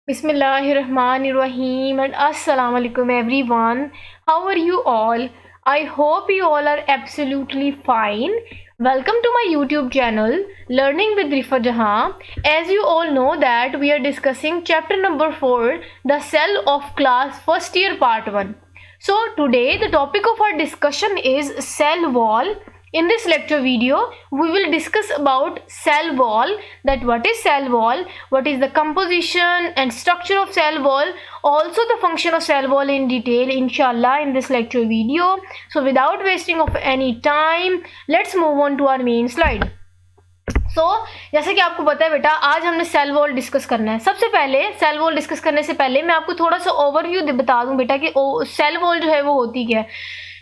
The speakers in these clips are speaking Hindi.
Bismillahirrahmanirrahim and Assalamu alaikum everyone. How are you all? I hope you all are absolutely fine. Welcome to my YouTube channel Learning with Rifa Jahan. As you all know that we are discussing chapter number 4, the cell of class first year part 1. So today the topic of our discussion is cell wall. In this lecture video, we will discuss about cell wall, that what is cell wall, what is the composition and structure of cell wall, also the function of cell wall in detail inshallah in this lecture video. So without wasting of any time, let's move on to our main slide. जैसे कि आपको पता है बेटा, आज हमने सेल वॉल डिस्कस करना है। सबसे पहले सेल वॉल डिस्कस करने से पहले मैं आपको थोड़ा सा ओवरव्यू बता दूं बेटा कि सेल वॉल जो है वो होती क्या है।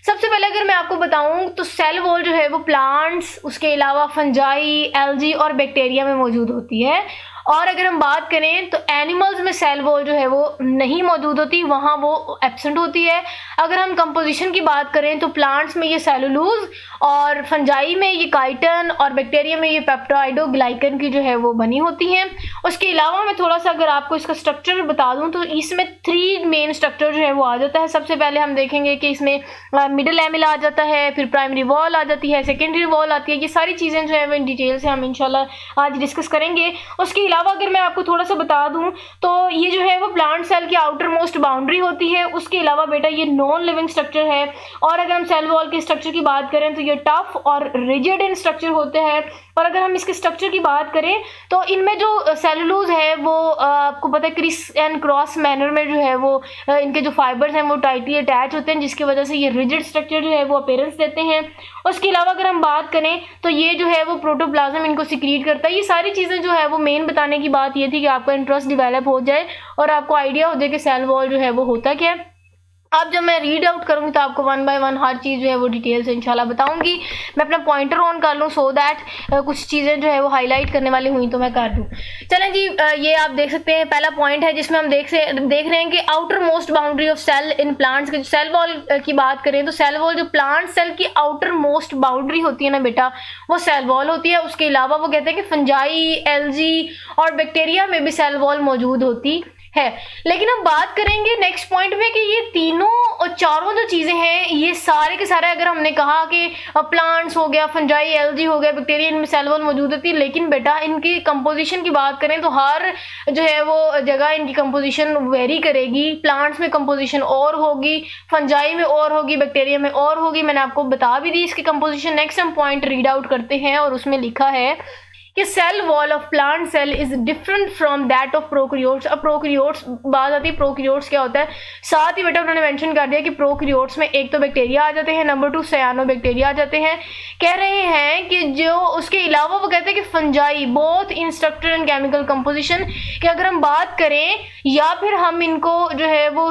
सबसे पहले अगर मैं आपको बताऊं तो सेल वॉल जो है वो प्लांट्स, उसके अलावा फंजाई, एल्गी और बैक्टीरिया में मौजूद होती है। और अगर हम बात करें तो एनिमल्स में सेल वॉल जो है वो नहीं मौजूद होती, वहाँ वो एब्सेंट होती है। अगर हम कंपोजिशन की बात करें तो प्लांट्स में ये सेलुलोज और फंजाई में ये काइटन और बैक्टीरिया में ये पेप्टाइडोग्लाइकन की जो है वो बनी होती हैं। उसके अलावा मैं थोड़ा सा अगर आपको इसका स्ट्रक्चर बता दूं तो इसमें 3 मेन स्ट्रक्चर जो है वो आ जाता है। सबसे पहले हम देखेंगे कि इसमें मिडल लैमेला आ जाता है, फिर प्राइमरी वॉल आ जाती है, सेकेंडरी वॉल आती है। ये सारी चीज़ें जो है वो इन डिटेल से हम इंशाल्लाह आज डिस्कस करेंगे। उसके अलावा अगर मैं आपको थोड़ा सा बता दूं तो ये जो है वो प्लांट सेल की आउटर मोस्ट बाउंड्री होती है। उसके अलावा बेटा ये नॉन लिविंग स्ट्रक्चर है। और अगर हम सेल वॉल के स्ट्रक्चर की बात करें तो ये टफ और रिजिड इन स्ट्रक्चर होते हैं। और अगर हम इसके स्ट्रक्चर की बात करें तो इनमें जो सेलुलोज है वो आपको पता है क्रिस एंड क्रॉस मैनर में जो है वो इनके जो फाइबर्स हैं वो टाइटली अटैच होते हैं, जिसकी वजह से ये रिजिड स्ट्रक्चर जो है वो अपीयरेंस देते हैं। उसके अलावा अगर हम बात करें तो ये जो है वो प्रोटोप्लाज्म इनको सिक्रीट करता है। ये सारी चीज़ें जो है वो मेन बताने की बात ये थी कि आपका इंटरेस्ट डेवलप हो जाए और आपको आइडिया हो जाए कि सेल वॉल जो है वो होता क्या है। अब जब मैं रीड आउट करूँगी तो आपको 1 बाय 1 हर चीज़ जो है वो डिटेल से इंशाल्लाह बताऊंगी। मैं अपना पॉइंटर ऑन कर लूँ सो दैट कुछ चीज़ें जो है वो हाईलाइट करने वाली हुई तो मैं कर दूँ। चलें जी, ये आप देख सकते हैं पहला पॉइंट है जिसमें हम देख रहे हैं कि outermost boundary of cell in plants की सेल वॉल की बात करें तो सेल वॉल जो प्लांट सेल की आउटर मोस्ट बाउंड्री होती है ना बेटा, वो सेल वॉल होती है। उसके अलावा वो कहते हैं कि फंजाई, एल्गी और बैक्टीरिया में भी सेल वॉल मौजूद होती है। लेकिन हम बात करेंगे नेक्स्ट पॉइंट में कि ये तीनों और चारों जो चीज़ें हैं ये सारे के सारे, अगर हमने कहा कि प्लांट्स हो गया, फंजाई, एल्गी हो गया, बैक्टीरिया, इनमें सेल वॉल मौजूद होती है। लेकिन बेटा इनकी कंपोजिशन की बात करें तो हर जो है वो जगह इनकी कंपोजिशन वेरी करेगी। प्लांट्स में कंपोजिशन और होगी, फंजाई में और होगी, बैक्टीरिया में और होगी। मैंने आपको बता भी दी इसकी कंपोजिशन। नेक्स्ट हम पॉइंट रीड आउट करते हैं और उसमें लिखा है कि cell wall of plant cell is different from that of prokaryotes. अब प्रोकैरियोट्स बात आती है, प्रोकैरियोट्स क्या होता है, साथ ही बेटा उन्होंने मेंशन कर दिया कि प्रोकैरियोट्स में एक तो बैक्टीरिया आ जाते हैं, नंबर 2 साइनोबैक्टीरिया आ जाते हैं। कह रहे हैं कि जो उसके अलावा वो कहते हैं कि fungi both in structure and chemical composition, कि अगर हम बात करें या फिर हम इनको जो है वो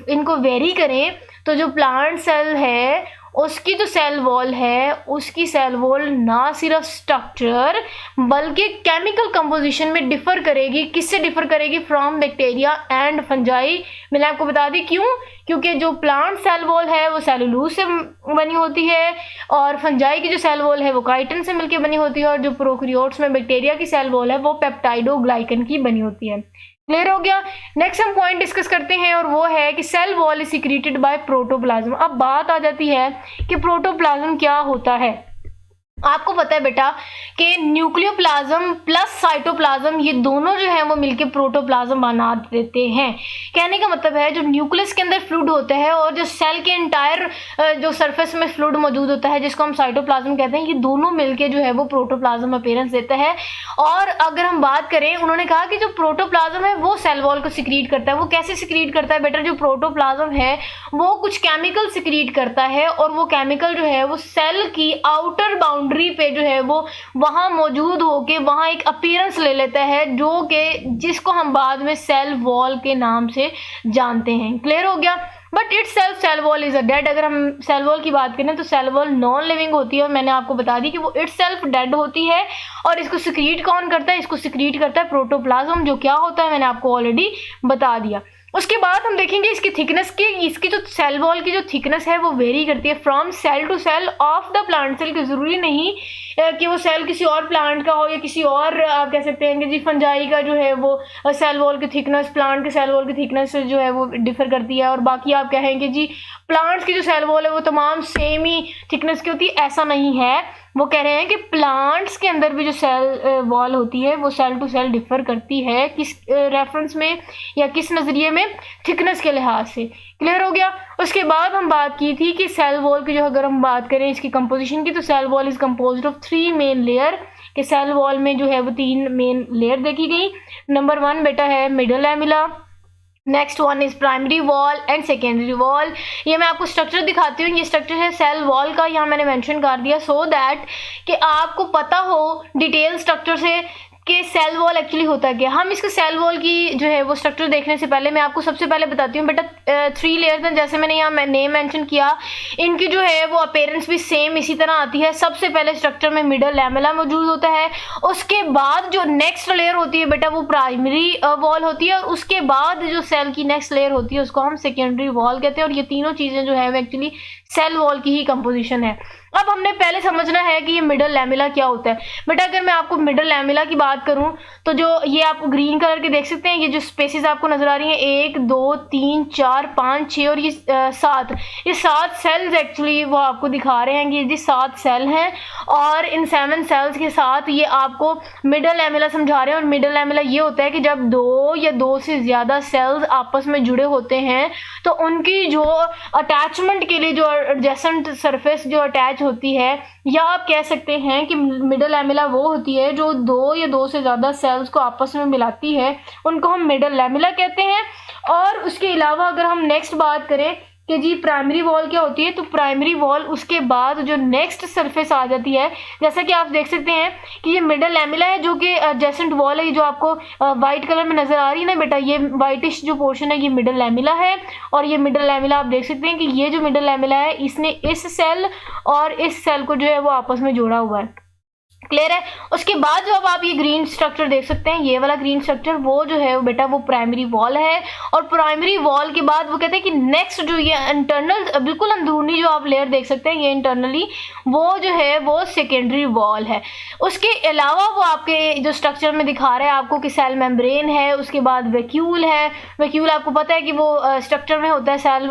इनको वेरी करें तो जो प्लांट सेल है उसकी जो सेल वॉल है उसकी सेल वॉल ना सिर्फ स्ट्रक्चर बल्कि केमिकल कंपोजिशन में डिफर करेगी। किससे डिफर करेगी? From bacteria and fungi. मैंने आपको बता दी क्यों, क्योंकि जो प्लांट सेल वॉल है वो सेलुलोज से बनी होती है और फंजाई की जो सेल वॉल है वो काइटन से मिलकर बनी होती है और जो प्रोकैरियोट्स में बैक्टीरिया की सेल वॉल है वो पेप्टाइडोग्लाइकन की बनी होती है। क्लियर हो गया। नेक्स्ट हम पॉइंट डिस्कस करते हैं और वो है कि cell wall is secreted by protoplasm. अब बात आ जाती है कि प्रोटोप्लाज्म क्या होता है। आपको पता है बेटा कि न्यूक्लियोप्लाज्म प्लस साइटोप्लाज्म ये दोनों जो है वो मिलके प्रोटोप्लाज्म बना देते हैं। कहने का मतलब है जो न्यूक्लियस के अंदर फ्लूइड होता है और जो सेल के इंटायर जो सरफेस में फ्लूइड मौजूद होता है जिसको हम साइटोप्लाज्म कहते हैं, ये दोनों मिलके जो है वो प्रोटोप्लाज्म अपीयरेंस देता है। और अगर हम बात करें, उन्होंने कहा कि जो प्रोटोप्लाज्म है वो सेल वॉल को सिक्रीट करता है। वो कैसे सिक्रीट करता है बेटा? जो प्रोटोप्लाज्म है वो कुछ केमिकल सिक्रीट करता है और वो केमिकल जो है वो सेल की आउटर बाउंड्री पे जो है वो वहां मौजूद होके वहां एक अपीयरेंस ले लेता है जो कि जिसको हम बाद में सेल वॉल के नाम से जानते हैं। क्लियर हो गया। But itself cell wall is a dead. अगर हम सेल वॉल की बात करें तो सेल वॉल नॉन लिविंग होती है और मैंने आपको बता दी कि वो इट्स सेल्फ डेड होती है। और इसको सिक्रीट कौन करता है? इसको सिक्रीट करता है प्रोटोप्लाज्म। जो क्या होता है मैंने आपको ऑलरेडी बता दिया। उसके बाद हम देखेंगे इसकी थिकनेस की, इसकी जो सेल वॉल की जो थिकनेस है वो वेरी करती है from cell to cell of the plant cell, कि ज़रूरी नहीं कि वो सेल किसी और प्लांट का हो या किसी और आप कह सकते हैं कि जी फंजाई का जो है वो सेल वॉल की थिकनेस प्लांट के सेल वॉल की थिकनेस जो है वो डिफर करती है, और बाकी आप कहेंगे जी प्लांट्स की जो सेल वॉल है वो तमाम सेम ही थिकनेस की होती है, ऐसा नहीं है। वो कह रहे हैं कि प्लांट्स के अंदर भी जो सेल वॉल होती है वो सेल टू सेल डिफर करती है, किस रेफरेंस में या किस नज़रिए में, थिकनेस के लिहाज से। क्लियर हो गया। उसके बाद हम बात की थी कि सेल वॉल की जो अगर हम बात करें इसकी कंपोजिशन की, तो cell wall is composed of 3 main layer, कि सेल वॉल में जो है वो 3 मेन लेयर देखी गई। नंबर 1 बेटा है middle lamella, next one is primary wall and secondary wall. ये मैं आपको स्ट्रक्चर दिखाती हूँ, ये स्ट्रक्चर है सेल वॉल का, यहाँ मैंने मेंशन कर दिया सो दैट कि आपको पता हो डिटेल स्ट्रक्चर से कि सेल वॉल एक्चुअली होता क्या। हम इसके सेल वॉल की जो है वो स्ट्रक्चर देखने से पहले मैं आपको सबसे पहले बताती हूँ बेटा 3 लेयर्स हैं, जैसे मैंने यहाँ नेम मेंशन किया, इनकी जो है वो अपीयरेंस भी सेम इसी तरह आती है। सबसे पहले स्ट्रक्चर में मिडल लैमेला मौजूद होता है, उसके बाद जो नेक्स्ट लेयर होती है बेटा वो प्राइमरी वॉल होती है, और उसके बाद जो सेल की नेक्स्ट लेयर होती है उसको हम सेकेंडरी वॉल कहते हैं। और ये तीनों चीज़ें जो है वो एक्चुअली सेल वॉल की ही कंपोजिशन है। अब हमने पहले समझना है कि ये मिडल लैमेला क्या होता है। बेटा अगर मैं आपको मिडल लैमेला की बात करूं तो जो ये आप ग्रीन कलर के देख सकते हैं, ये जो स्पेसेस आपको नजर आ रही हैं 1 2 3 4 5 6 और ये 7, ये 7 सेल्स एक्चुअली वो आपको दिखा रहे हैं कि ये 7 सेल हैं, और इन 7 सेल्स के साथ ये आपको मिडल लैमेला समझा रहे हैं। और मिडल लैमेला ये होता है कि जब 2 या 2 से ज़्यादा सेल्स आपस में जुड़े होते हैं तो उनकी जो अटैचमेंट के लिए जो एडजेसेंट सरफेस जो अटैच होती है, या आप कह सकते हैं कि मिडल लैमेला वो होती है जो 2 या 2 से ज़्यादा सेल्स को आपस में मिलाती है, उनको हम मिडल लैमेला कहते हैं। और उसके अलावा अगर हम नेक्स्ट बात करें कि जी प्राइमरी वॉल क्या होती है, तो प्राइमरी वॉल उसके बाद जो नेक्स्ट सरफेस आ जाती है, जैसा कि आप देख सकते हैं कि ये मिडल लैमेला है जो कि एडजेसेंट वॉल है, जो आपको वाइट कलर में नजर आ रही है ना बेटा, ये वाइटिश जो पोर्शन है ये मिडल लैमेला है। और ये मिडल लैमेला आप देख सकते हैं कि ये जो मिडल लैमेला है इसने इस सेल और इस सेल को जो है वो आपस में जोड़ा हुआ है। क्लियर है। उसके बाद जो अब आप ये ग्रीन स्ट्रक्चर देख सकते हैं, ये वाला ग्रीन स्ट्रक्चर वो जो है बेटा वो प्राइमरी वॉल है। और प्राइमरी वॉल के बाद वो कहते हैं कि नेक्स्ट जो ये इंटरनल बिल्कुल अंदरूनी जो आप लेयर देख सकते हैं ये इंटरनली वो जो है वो सेकेंडरी वॉल है। उसके अलावा वो आपके जो स्ट्रक्चर में दिखा रहा है आपको कि सेल मेम्ब्रेन है, उसके बाद वैक्यूल है। वैक्यूल आपको पता है कि वो स्ट्रक्चर में होता है, सेल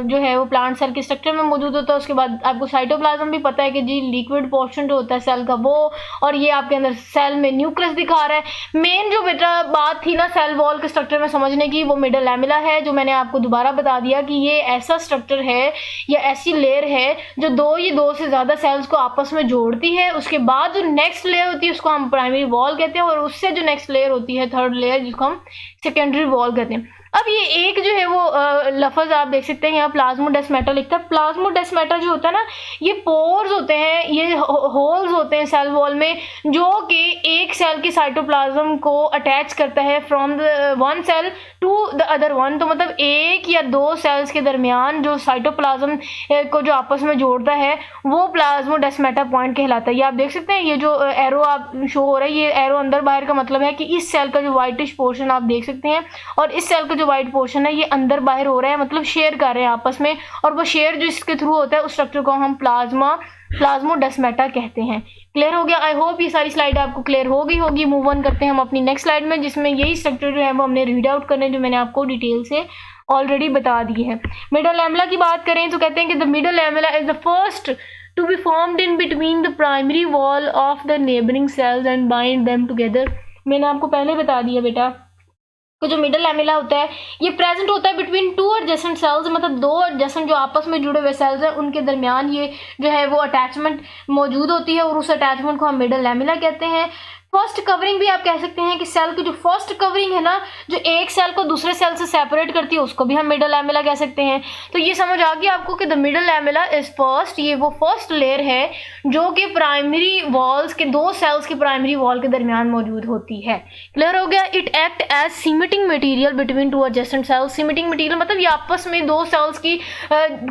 जो है वो प्लांट सेल के स्ट्रक्चर में मौजूद होता है। उसके बाद आपको साइटोप्लाज्म भी पता है कि जी लिक्विड पोर्शन जो होता है सेल का वो, और ये आपके अंदर सेल में न्यूक्लियस दिखा रहा है। मेन जो बेटा बात थी ना सेल वॉल के स्ट्रक्चर में समझने की, वो मिडल लैमेला है, जो मैंने आपको दोबारा बता दिया कि ये ऐसा स्ट्रक्चर है या ऐसी लेयर है जो 2 या 2 से ज़्यादा सेल्स को आपस में जोड़ती है। उसके बाद जो नेक्स्ट लेयर होती है उसको हम प्राइमरी वॉल कहते हैं, और उससे जो नेक्स्ट लेयर होती है थर्ड लेयर जिसको हम सेकेंडरी वॉल कहते हैं। अब ये एक जो है वो लफ्ज़ आप देख सकते हैं यहाँ प्लाज्मोडेस्माटा लिखता है। प्लाज्मोडेस्माटा जो होता है ना, ये पोर्स होते हैं, ये होल्स होते हैं सेल वॉल में, जो कि एक सेल की साइटोप्लाज्म को अटैच करता है from the one cell to the other one. तो मतलब 1 या 2 सेल्स के दरमियान जो साइटोप्लाज्म को जो आपस में जोड़ता है वो प्लाज्मोडेस्माटा पॉइंट कहलाता है। ये आप देख सकते हैं, ये जो एरो आप शो हो रहा है, ये एरो अंदर बाहर का मतलब है कि इस सेल का जो वाइटिश पोर्शन आप देख सकते हैं और इस सेल का जो वाइट पोर्शन है ये अंदर बाहर हो रहा है, मतलब शेयर कर रहे हैं आपस में, और वो शेयर जो इसके थ्रू होता है उस स्ट्रक्चर को हम प्लाज्मोडेस्माटा कहते हैं। क्लियर हो गया। आई होप ये सारी स्लाइड आपको क्लियर हो गई होगी। मूव ऑन करते हैं हम अपनी नेक्स्ट स्लाइड में, जिसमें यही स्ट्रक्चर जो है वो हमने रीड आउट करने जो मैंने आपको डिटेल से ऑलरेडी बता दी है। मिडल लैमेला की बात करें तो कहते हैं कि the middle lamella is the first to be formed in between the primary wall of the neighboring cells and bind them together। मैंने आपको पहले बता दिया बेटा कि जो मिडल लैमेला होता है ये प्रेजेंट होता है बिटवीन 2 एडजेसेंट सेल्स, मतलब 2 एडजेसेंट जो आपस में जुड़े हुए सेल्स हैं उनके दरमियान ये जो है वो अटैचमेंट मौजूद होती है, और उस अटैचमेंट को हम मिडल लैमेला कहते हैं। फर्स्ट कवरिंग भी आप कह सकते हैं कि सेल की जो फर्स्ट कवरिंग है ना, जो एक सेल को दूसरे सेल से सेपरेट करती है, उसको भी हम मिडल लैमेला कह सकते हैं। तो ये समझ आ गया आपको कि the middle lamella is first, ये वो फर्स्ट लेयर है जो कि प्राइमरी वॉल्स के 2 सेल्स के प्राइमरी वॉल के दरमियान मौजूद होती है। क्लियर हो गया। It act as cementing material between 2 adjacent cells. Cementing material मतलब ये आपस में 2 सेल्स की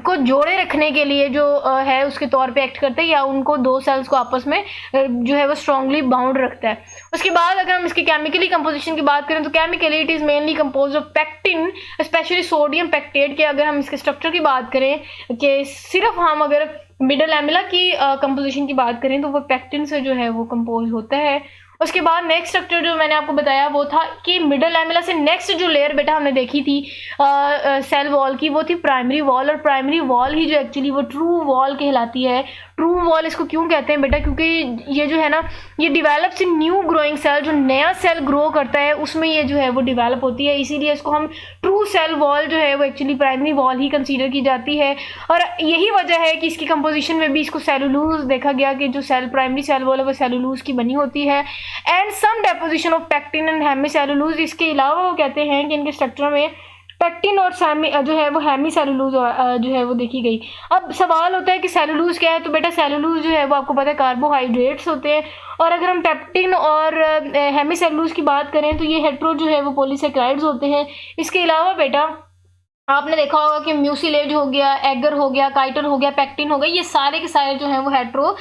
को जोड़े रखने के लिए जो है उसके तौर पे एक्ट करते हैं, या उनको 2 सेल्स को आपस में जो है वो स्ट्रांगली बाउंड रखता है। करता है। उसके बाद अगर हम इसकी केमिकली कंपोजिशन की बात करें तो chemically it is mainly compose of pectin, specially sodium pectate के। अगर हम इसके स्ट्रक्चर की बात करें कि सिर्फ हम अगर मिडल एमिला की कंपोजिशन की बात करें तो वो पैक्टिन से जो है वो कंपोज होता है। उसके बाद नेक्स्ट स्ट्रक्चर जो मैंने आपको बताया वो था कि मिडल एमिला से नेक्स्ट जो लेयर बेटा हमने देखी थी सेल वॉल की, वो थी प्राइमरी वॉल। और प्राइमरी वॉल ही जो एक्चुअली वो ट्रू वॉल कहलाती है। ट्रू वॉल इसको क्यों कहते हैं बेटा, क्योंकि ये जो है ना ये डिवेलप्स इन न्यू ग्रोइंग सेल, जो नया सेल ग्रो करता है उसमें ये जो है वो डिवेलप होती है, इसीलिए इसको हम ट्रू सेल वॉल जो है वो एक्चुअली प्राइमरी वॉल ही कंसीडर की जाती है। और यही वजह है कि इसकी कंपोजिशन में भी इसको सेलुलोज देखा गया कि जो सेल प्राइमरी सेल वॉल है वो सेलुलोज की बनी होती है and some deposition of pectin and hemicellulose. इसके अलावा वो कहते हैं कि इनके स्ट्रक्चर में पैक्टिन और जो है वो हेमीसेलुलोज जो है वो देखी गई। अब सवाल होता है कि सेलुलोज क्या है, तो बेटा सेलुलोज जो है वो आपको पता है कार्बोहाइड्रेट्स होते हैं। और अगर हम पैक्टिन और हेमीसेलुलोज की बात करें तो ये हेट्रो जो है वो पॉलीसेकेराइड्स होते हैं। इसके अलावा बेटा आपने देखा होगा कि म्यूसिलेज हो गया, एगर हो गया, काइटन हो गया, पैक्टिन हो गया, ये सारे के सारे जो हैं वो हेट्रो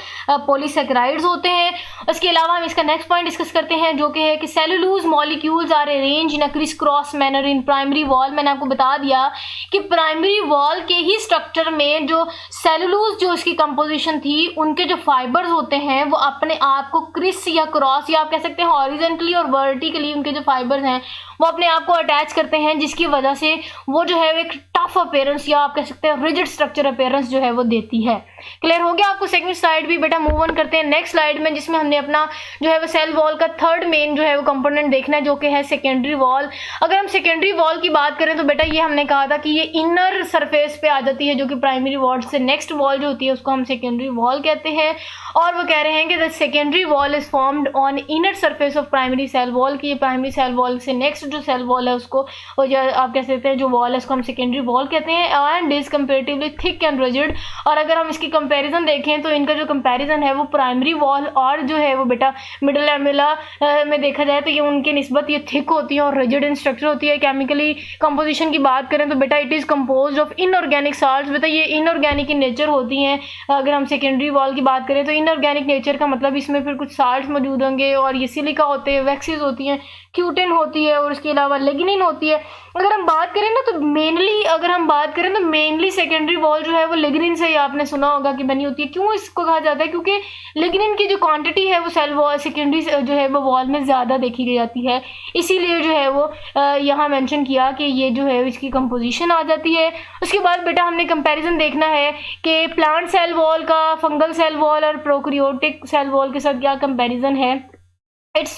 पॉलीसेकेराइड्स होते हैं। उसके अलावा हम इसका नेक्स्ट पॉइंट डिस्कस करते हैं जो कि है कि cellulose molecules are arrange in a crisscross manner in primary wall. मैंने आपको बता दिया कि प्राइमरी वॉल के ही स्ट्रक्चर में जो सेलुलोज जो इसकी कंपोजिशन थी उनके जो फाइबर्स होते हैं वो अपने आप को क्रिस या क्रॉस या आप कह सकते हैं हॉरिजेंटली और वर्टिकली उनके जो फाइबर्स हैं वो अपने आप को अटैच करते हैं, जिसकी वजह से वो जो है एक टफ अपीयरेंस या आप कह सकते हैं रिजिड स्ट्रक्चर अपीयरेंस जो है वो देती है। क्लियर हो गया आपको। सेकंड स्लाइड भी बेटा मूव ऑन करते हैं नेक्स्ट स्लाइड में, जिसमें हमने अपना जो है वो सेल वॉल का थर्ड मेन जो है वो कंपोनेंट देखना है जो कि है सेकेंडरी वॉल। अगर हम सेकेंडरी वॉल की बात करें तो बेटा ये हमने कहा था कि ये इनर सरफेस पे आ जाती है, जो कि प्राइमरी वॉल से नेक्स्ट वॉल जो होती है उसको हम सेकेंडरी वॉल कहते हैं। और वो कह रहे हैं कि the secondary wall is formed on inner surface of primary cell wall की प्राइमरी सेल वॉल से नेक्स्ट जो सेल वॉल है उसको आप कह सकते हैं जो वॉल है उसको हम सेकेंडरी वॉल कहते हैं and is comparatively thick and rigid. और अगर हम इसकी कंपैरिजन देखें तो इनका जो कंपैरिजन है वो प्राइमरी वॉल और जो है वो बेटा मिडल एमिला में देखा जाए तो ये उनकी निस्बत ये थिक होती है और रिजिड इन स्ट्रक्चर होती है। केमिकली कंपोजिशन की बात करें तो बेटा it is composed of inorganic salts. बेटा ये इनऑर्गेनिक इन नेचर होती हैं। अगर हम सेकेंडरी वॉल की बात करें तो इनऑर्गेनिक नेचर का मतलब इसमें फिर कुछ साल्ट्स मौजूद होंगे और ये सिलिका होते हैं, वैक्सीज होती हैं, क्यूटिन होती है और इसके अलावा लिग्निन होती है। अगर हम बात करें ना तो मेनली सेकेंडरी वॉल जो है वो लिग्निन से ही आपने सुना होगा कि बनी होती है। क्यों इसको कहा जाता है, क्योंकि लिग्निन की जो क्वांटिटी है वो सेल वॉल सेकेंडरी जो है वो वॉल में ज़्यादा देखी जाती है, इसीलिए जो है वो यहाँ मेंशन किया कि ये जो है इसकी कंपोजिशन आ जाती है। उसके बाद बेटा हमने कंपैरिजन देखना है कि प्लांट सेल वॉल का फंगल सेल वॉल और प्रोकैरियोटिक सेल वॉल के साथ क्या कंपैरिजन है। इट्स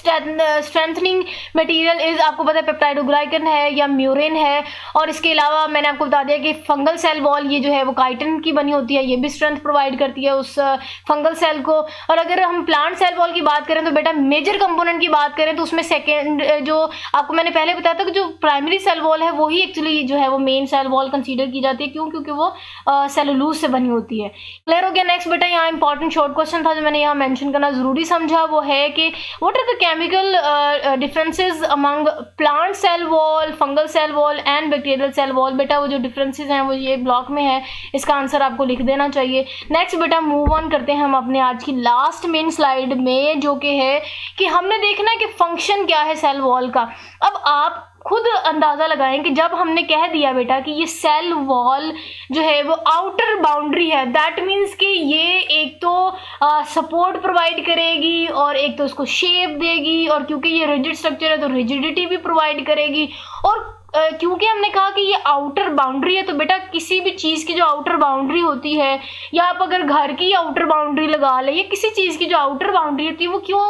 स्ट्रेंथनिंग मटेरियल इज आपको पता है पेप्टाइडोग्लाइकन है या म्यूरिन है। और इसके अलावा मैंने आपको बता दिया कि फंगल सेल वॉल ये जो है वो काइटिन की बनी होती है, ये भी स्ट्रेंथ प्रोवाइड करती है उस फंगल सेल को। और अगर हम प्लांट सेल वॉल की बात करें तो बेटा मेजर कंपोनेंट की बात करें तो उसमें सेकेंड जो आपको मैंने पहले बताया था कि जो प्राइमरी सेल वॉल है वही एक्चुअली जो है वो मेन सेल वॉल कंसीडर की जाती है। क्यों? क्योंकि वो सेलुलोज से बनी होती है। क्लियर हो गया। नेक्स्ट बेटा यहाँ इंपॉर्टेंट शॉर्ट क्वेश्चन था जो मैंने यहाँ मेंशन करना जरूरी समझा, वो है कि what are the chemical differences among plant cell wall, fungal cell wall and bacterial cell wall। बेटा वो जो differences हैं वो ये ब्लॉक में है, इसका आंसर आपको लिख देना चाहिए। नेक्स्ट बेटा मूव ऑन करते हैं हम अपने आज की लास्ट मेन स्लाइड में, जो कि है कि हमने देखना है कि फंक्शन क्या है सेल वॉल का। अब आप खुद अंदाज़ा लगाएं कि जब हमने कह दिया बेटा कि ये सेल वॉल जो है वो आउटर बाउंड्री है, दैट मीन्स कि ये एक तो सपोर्ट प्रोवाइड करेगी और एक तो उसको शेप देगी, और क्योंकि ये रिजिड स्ट्रक्चर है तो रिजिडिटी भी प्रोवाइड करेगी। और क्योंकि हमने कहा कि ये आउटर बाउंड्री है तो बेटा किसी भी चीज़ की जो आउटर बाउंड्री होती है, या आप अगर घर की आउटर बाउंड्री लगा लें या किसी चीज़ की जो आउटर बाउंड्री होती है वो क्यों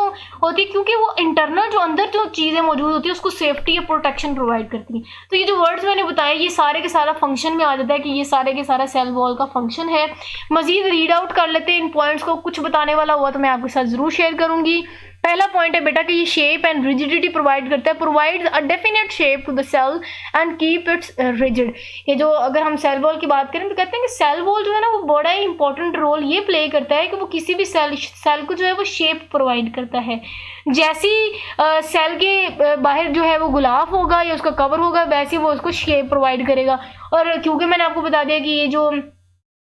होती है, क्योंकि वो इंटरनल जो अंदर जो चीज़ें मौजूद होती है उसको सेफ्टी या प्रोटेक्शन प्रोवाइड करती हैं। तो ये जो वर्ड्स मैंने बताया ये सारे के सारा फंक्शन में आ जाता है कि ये सारे के सारा सेल वॉल का फंक्शन है। मजीद रीड आउट कर लेते हैं इन पॉइंट्स को, कुछ बताने वाला हुआ तो मैं आपके साथ ज़रूर शेयर करूँगी। पहला पॉइंट है बेटा कि ये शेप एंड रिजिडिटी प्रोवाइड करता है, provides a definite shape to the cell and keep its rigid. ये जो अगर हम सेल वॉल की बात करें तो कहते हैं कि सेल वॉल जो है ना वो बड़ा ही इंपॉर्टेंट रोल ये प्ले करता है कि वो किसी भी सेल को जो है वो शेप प्रोवाइड करता है। जैसी सेल के बाहर जो है वो गुलाफ होगा या उसका कवर होगा वैसे वो उसको शेप प्रोवाइड करेगा। और क्योंकि मैंने आपको बता दिया कि ये जो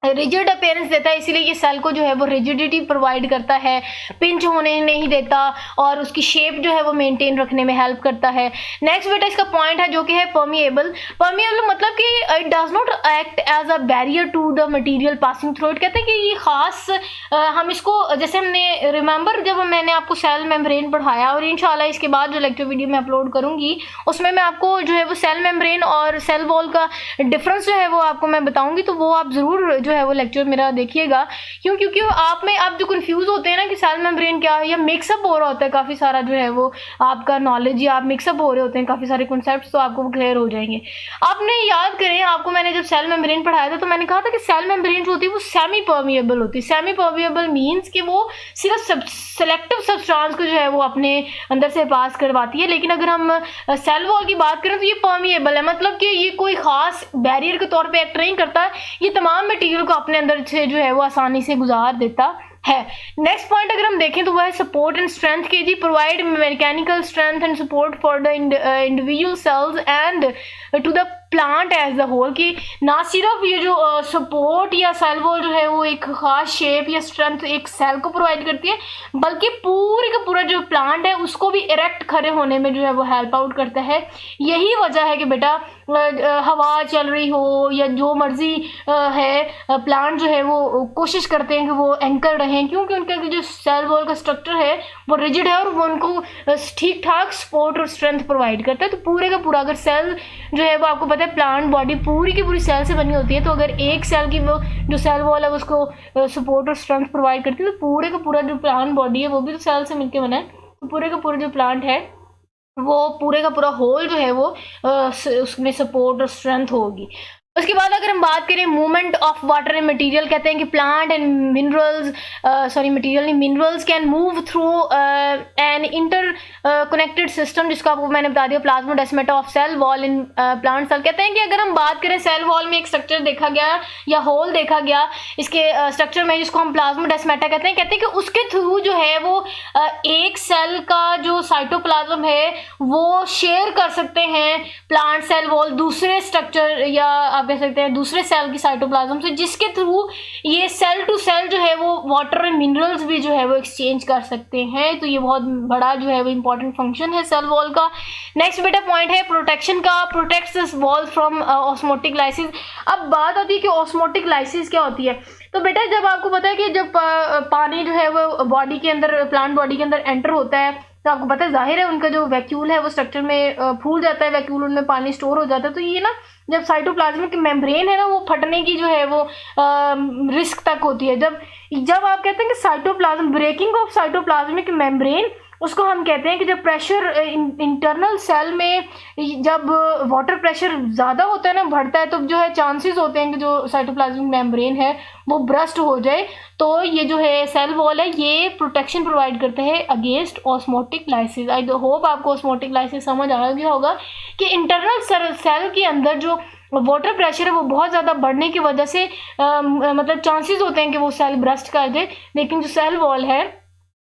रिजिड अपीयरेंस देता है, इसीलिए ये सेल को जो है वो रिजिडिटी प्रोवाइड करता है, पिंच होने नहीं देता और उसकी शेप जो है वो मेंटेन रखने में हेल्प करता है। नेक्स्ट बेटा इसका पॉइंट है जो कि है परमिएबल। परमिएबल मतलब कि it does not act as a barrier to the material passing through it. कहते हैं कि ये खास हम इसको, जैसे हमने रिमेंबर जब मैंने आपको सेल मेम्ब्रेन पढ़ाया, और इंशाल्लाह इसके बाद जो लेक्चर वीडियो मैं अपलोड करूँगी उसमें मैं आपको जो है वो सेल मेम्ब्रेन और सेल वॉल का डिफरेंस जो है वो आपको मैं बताऊँगी, तो वो आप ज़रूर जो है वो लेक्चर मेरा देखिएगा। क्योंकि आप जो कंफ्यूज होते हैं ना कि सेल मेम्ब्रेन क्या है, या मिक्सअप हो रहा होता है काफ़ी सारा जो है वो आपका नॉलेज, या आप मिक्सअप हो रहे होते हैं काफ़ी सारे कॉन्सेप्ट्स, तो आपको क्लियर हो जाएंगे। आपने याद करें, आपको मैंने जब सेल मेम्ब्रेन पढ़ाया था तो मैंने कहा था कि सेल मेम्ब्रेन जो होती है वो सेमी परमिएबल होती है। सेमी परमिएबल मीन्स कि वो सिर्फ सेलेक्टिव सब्सटेंस को जो है वो अपने अंदर से पास करवाती है, लेकिन अगर हम सेल वॉल की बात करें तो ये परमिएबल है, मतलब कि ये कोई खास बैरियर के तौर पे एक्ट नहीं करता, ये तमाम मटेरियल को अपने अंदर से जो है वो आसानी से गुजार देता है। नेक्स्ट पॉइंट अगर हम देखें तो वह है सपोर्ट एंड स्ट्रेंथ के जी provide mechanical strength and support for the individual cells and to the plant as the whole, कि ना सिर्फ ये जो सपोर्ट या सेल वॉल जो है वो एक खास शेप या स्ट्रेंथ एक सेल को प्रोवाइड करती है, बल्कि पूरे का पूरा जो प्लांट है उसको भी इरेक्ट खड़े होने में जो है वो हेल्प आउट करता है। यही वजह है कि बेटा हवा चल रही हो या जो मर्जी है, प्लांट जो है वो कोशिश करते हैं कि वो एंकर रहें, क्योंकि उनका जो सेल वॉल का स्ट्रक्चर है वो रिजिड है और वो उनको ठीक ठाक सपोर्ट और स्ट्रेंथ प्रोवाइड करता है। तो पूरे का पूरा, अगर सेल जो है वो आपको पता है प्लांट बॉडी पूरी की पूरी सेल से बनी होती है, तो अगर एक सेल की वो जो सेल वॉल है उसको सपोर्ट और स्ट्रेंथ प्रोवाइड करती है, तो पूरे का पूरा जो प्लांट बॉडी है वो भी तो सेल से मिलकर बना है। तो पूरे का पूरा जो प्लांट है वो पूरे का पूरा होल जो है वो उसमें सपोर्ट और स्ट्रेंथ होगी। उसके बाद अगर हम बात करें movement of water and material, कहते हैं कि plant and minerals material minerals can move through an interconnected system, जिसको आपको मैंने बता दिया plasmodesmata of cell wall in plant cell. कहते हैं कि अगर हम बात करें सेल वॉल में एक स्ट्रक्चर देखा गया या होल देखा गया इसके स्ट्रक्चर में, जिसको हम प्लाज्मोडेस्माटा कहते हैं कि उसके थ्रू जो है वो एक सेल का जो साइटोप्लाज्म है वो शेयर कर सकते हैं प्लांट सेल वॉल दूसरे स्ट्रक्चर या कह सकते हैं दूसरे सेल की साइटोप्लाज्म से, जिसके थ्रू ये सेल टू सेल जो है वो वाटर एंड मिनरल्स भी जो है वो एक्सचेंज कर सकते हैं। तो ये बहुत बड़ा जो है वो इंपॉर्टेंट फंक्शन है सेल वॉल का। नेक्स्ट बेटा पॉइंट है प्रोटेक्शन का, protects this wall from osmotic lysis. अब बात आती है कि ऑस्मोटिक लाइसिस क्या होती है। तो बेटा जब आपको पता है कि जब पानी जो है वो बॉडी के अंदर, प्लांट बॉडी के अंदर एंटर होता है, तो आपको पता है जाहिर है उनका जो वैक्यूल है वो स्ट्रक्चर में फूल जाता है, वैक्यूल उनमें पानी स्टोर हो जाता है। तो ये ना जब साइटोप्लाज्मिक मेम्ब्रेन है ना वो फटने की जो है वो रिस्क तक होती है। जब आप कहते हैं कि cytoplasm breaking off cytoplasmic membrane, उसको हम कहते हैं कि जब प्रेशर इंटरनल सेल में जब वाटर प्रेशर ज़्यादा होता है ना, बढ़ता है, तो जो है चांसेस होते हैं कि जो साइटोप्लाज्मिक मेम्ब्रेन है वो ब्रस्ट हो जाए। तो ये जो है सेल वॉल है ये प्रोटेक्शन प्रोवाइड करते हैं against osmotic lysis. I hope आपको ऑस्मोटिक लाइसिस समझ आ गया होगा कि इंटरनल सेल के अंदर जो वाटर प्रेशर है वो बहुत ज़्यादा बढ़ने की वजह से मतलब चांसेस होते हैं कि वो सेल ब्रस्ट कर दे, लेकिन जो सेल वॉल है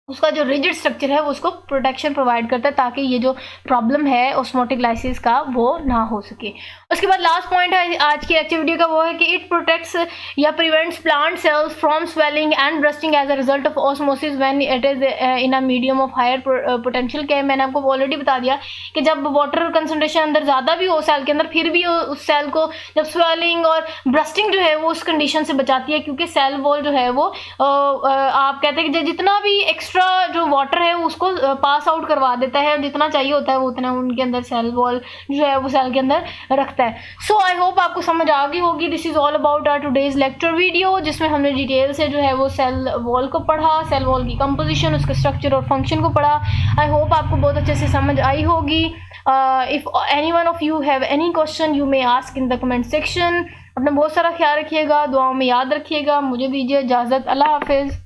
उसका जो रिजिड स्ट्रक्चर है वो उसको प्रोटेक्शन प्रोवाइड करता है ताकि ये जो प्रॉब्लम है ऑस्मोटिक लाइसिस का वो ना हो सके। उसके बाद लास्ट पॉइंट है आज की लेक्चर वीडियो का, वो है कि इट प्रोटेक्ट्स या prevents plant cells from swelling and bursting as a result of osmosis when it is in a medium of higher potential के। मैंने आपको ऑलरेडी बता दिया कि जब वाटर कंसनट्रेशन अंदर ज़्यादा भी हो सेल के अंदर, फिर भी उस सेल को जब स्वेलिंग और ब्रस्टिंग जो है वो उस कंडीशन से बचाती है, क्योंकि सेल वॉल जो है वो आप कहते हैं कि जितना भी एक्स्ट्रा जो वाटर है उसको पास आउट करवा देता है, जितना चाहिए होता है वो उतना उनके अंदर सेल वॉल जो है वो सेल के अंदर रखता है। सो आई होप आपको समझ आ गई होगी। This is all about our today's lecture video, जिसमें हमने डिटेल से जो है वो सेल वॉल को पढ़ा, सेल वॉल की कंपोजिशन, उसके स्ट्रक्चर और फंक्शन को पढ़ा। आई होप आपको बहुत अच्छे से समझ आई होगी। If any one of you have any question you may ask in the comment section. अपना बहुत सारा ख्याल रखिएगा, दुआओं में याद रखिएगा। मुझे दीजिए इजाज़त, अल्लाह हाफिज़।